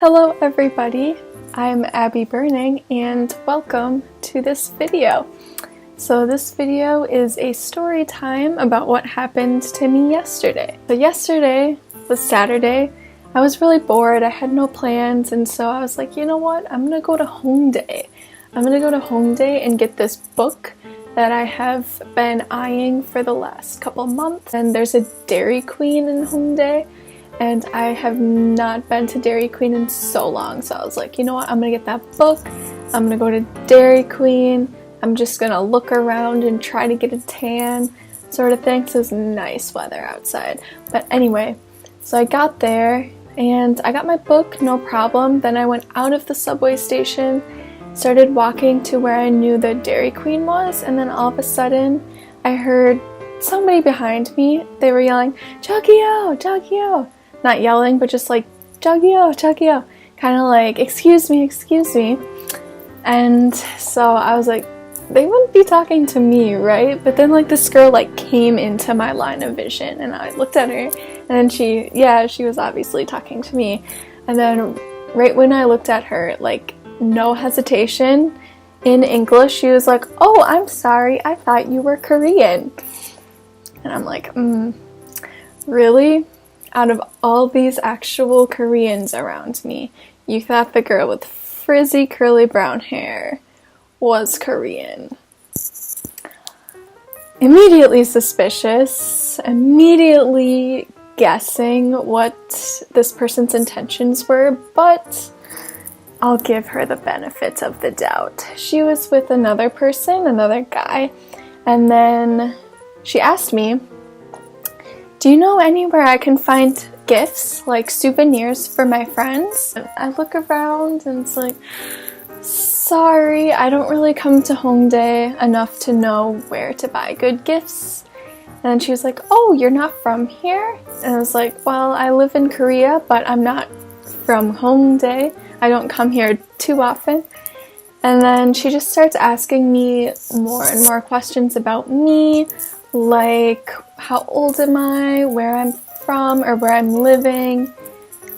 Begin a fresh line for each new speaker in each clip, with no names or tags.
Hello everybody, I'm Abby Burning and welcome to this video. So this video is a story time about what happened to me yesterday. So yesterday was Saturday. I was really bored, I had no plans, and so I was like, you know what, I'm gonna go to Hongdae. I'm gonna go to Hongdae and get this book that I have been eyeing for the last couple months. And there's a Dairy Queen in Hongdae, and I have not been to Dairy Queen in so long, so I was like, you know what, I'm gonna get that book, I'm gonna go to Dairy Queen, I'm just gonna look around and try to get a tan sort of thing, so it's nice weather outside. But anyway, so I got there and I got my book, no problem. Then I went out of the subway station, started walking to where I knew the Dairy Queen was, and then all of a sudden I heard somebody behind me. They were yelling, "Jagyo, Jagyo!" Not yelling, but just like, "Jagyo, Jagyo!" Kind of like, excuse me. And so I was like, they wouldn't be talking to me, right? But then like this girl like came into my line of vision, and I looked at her, and then she was obviously talking to me. And then right when I looked at her, like no hesitation, in English, she was like, "Oh, I'm sorry, I thought you were Korean." And I'm like, really? Out of all these actual Koreans around me, you thought the girl with frizzy curly brown hair was Korean. Immediately suspicious, immediately guessing what this person's intentions were, but I'll give her the benefit of the doubt. She was with another person, another guy, and then she asked me, "Do you know anywhere I can find gifts, like souvenirs for my friends?" And I look around and it's like, sorry, I don't really come to Hongdae enough to know where to buy good gifts. And then she was like, "Oh, you're not from here?" And I was like, well, I live in Korea, but I'm not from Hongdae. I don't come here too often. And then she just starts asking me more and more questions about me, like how old am I, where I'm from or where I'm living,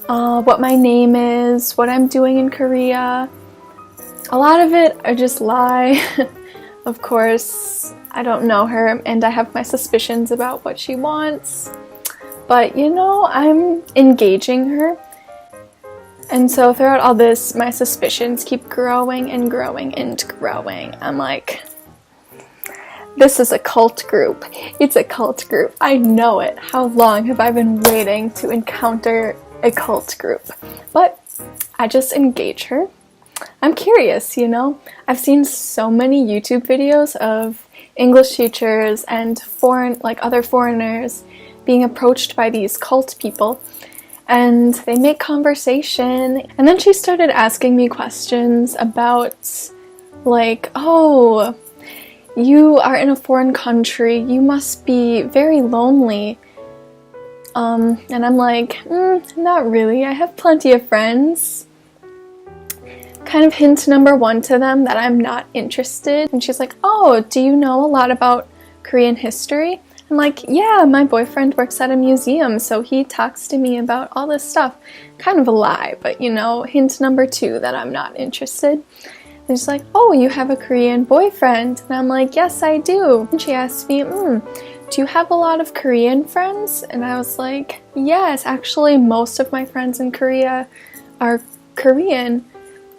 what my name is, what I'm doing in Korea. A lot of it I just lie. Of course, I don't know her and I have my suspicions about what she wants. But you know, I'm engaging her. And so throughout all this, my suspicions keep growing and growing and growing. I'm like, this is a cult group. It's a cult group. I know it. How long have I been waiting to encounter a cult group? But I just engage her. I'm curious, you know? I've seen so many YouTube videos of English teachers and other foreigners being approached by these cult people. And they make conversation. And then she started asking me questions about like, oh, you are in a foreign country, you must be very lonely. And I'm like, not really, I have plenty of friends. Kind of hint number one to them that I'm not interested. And she's like, oh, do you know a lot about Korean history? I'm like, yeah, my boyfriend works at a museum, so he talks to me about all this stuff. Kind of a lie, but you know, hint number two that I'm not interested. And she's like, oh, you have a Korean boyfriend? And I'm like, yes, I do. And she asked me, do you have a lot of Korean friends? And I was like, yes, actually most of my friends in Korea are Korean.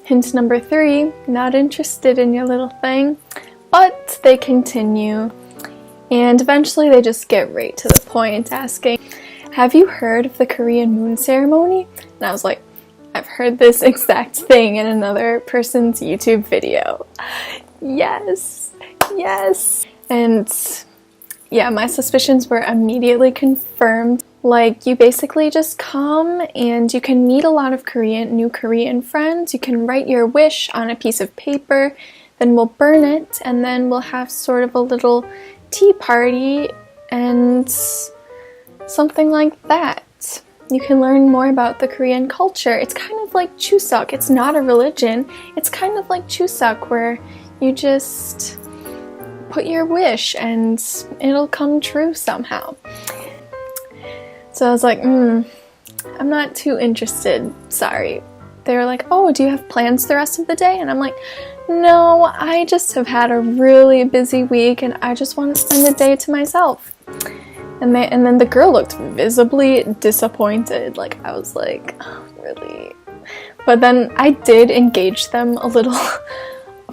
Hint number three, not interested in your little thing. But they continue. And eventually they just get right to the point, asking, have you heard of the Korean moon ceremony? And I was like, I've heard this exact thing in another person's YouTube video. Yes. And yeah, my suspicions were immediately confirmed. Like, you basically just come and you can meet a lot of new Korean friends. You can write your wish on a piece of paper, then we'll burn it, and then we'll have sort of a little tea party and something like that. You can learn more about the Korean culture. It's kind of like Chuseok. It's not a religion. It's kind of like Chuseok, where you just put your wish and it'll come true somehow. So I was like, I'm not too interested, sorry. they were like, oh, do you have plans the rest of the day? And I'm like, no, I just have had a really busy week and I just want to spend the day to myself. And then the girl looked visibly disappointed. Like, I was like, oh, really? But then I did engage them a little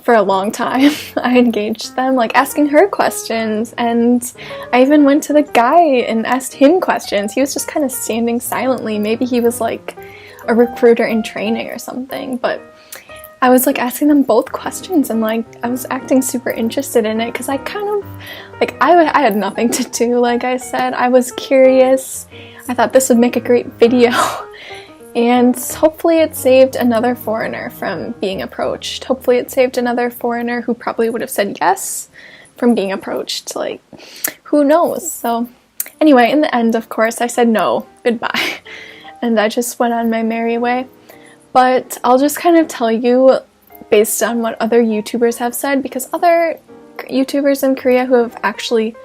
for a long time. I engaged them, like asking her questions, and I even went to the guy and asked him questions. He was just kind of standing silently. Maybe he was like a recruiter in training or something, but I was like asking them both questions, and like I was acting super interested in it because I kind of like I had nothing to do. Like I said, I was curious. I thought this would make a great video. And hopefully it saved another foreigner from being approached. Hopefully it saved another foreigner who probably would have said yes from being approached. Like, who knows? So anyway, in the end, of course, I said no, goodbye. And I just went on my merry way. But I'll just kind of tell you based on what other YouTubers have said, because other YouTubers in Korea who have actually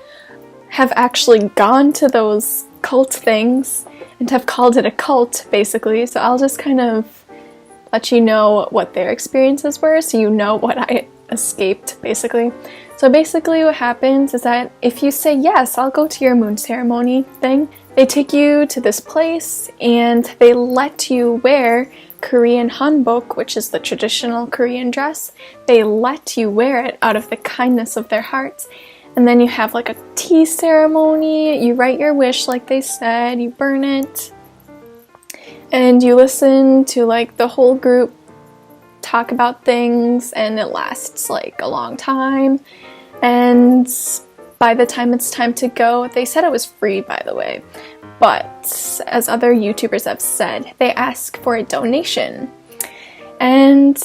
gone to those cult things and have called it a cult, basically. So I'll just kind of let you know what their experiences were so you know what I escaped, basically. So basically what happens is that if you say, yes, I'll go to your moon ceremony thing, they take you to this place and they let you wear Korean hanbok, which is the traditional Korean dress. They let you wear it out of the kindness of their hearts. And then you have like a tea ceremony, you write your wish like they said, you burn it, and you listen to like the whole group talk about things, and it lasts like a long time. And by the time it's time to go, they said it was free, by the way, but as other YouTubers have said, they ask for a donation. And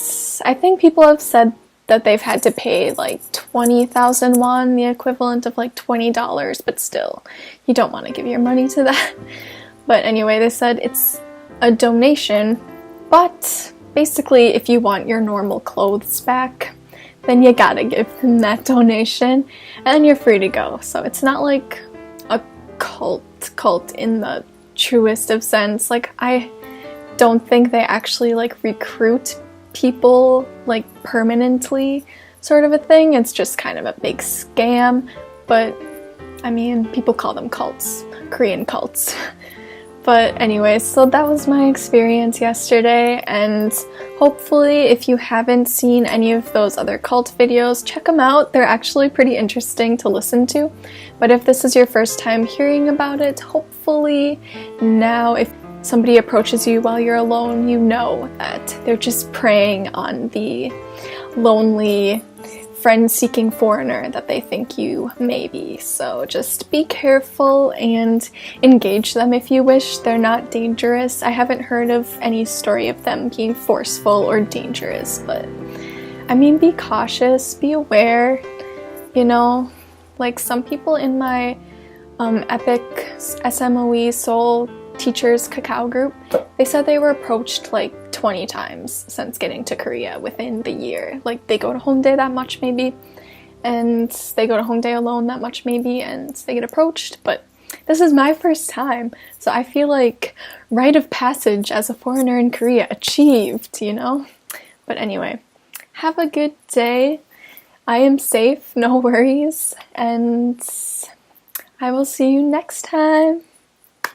I think people have said that they've had to pay like 20,000 won, the equivalent of like $20, but still, you don't want to give your money to that. But anyway, they said it's a donation, but basically if you want your normal clothes back, then you gotta give them that donation, and you're free to go. So it's not like a cult in the truest of sense. Like, I don't think they actually like recruit people like permanently, sort of a thing. It's just kind of a big scam, but I mean, people call them cults, Korean cults. But anyway, so that was my experience yesterday, and hopefully if you haven't seen any of those other cult videos, check them out. They're actually pretty interesting to listen to. But if this is your first time hearing about it, hopefully now if somebody approaches you while you're alone, you know that they're just preying on the lonely, friend-seeking foreigner that they think you may be. So just be careful and engage them if you wish. They're not dangerous. I haven't heard of any story of them being forceful or dangerous, but I mean, be cautious, be aware. You know, like some people in my epic SMOE Seoul teachers cacao group, they said they were approached like 20 times since getting to Korea within the year. Like, they go to Hongdae that much maybe, and they go to Hongdae alone that much maybe, and they get approached. But this is my first time, so I feel like rite of passage as a foreigner in Korea achieved, you know? But anyway, have a good day. I am safe, no worries, and I will see you next time.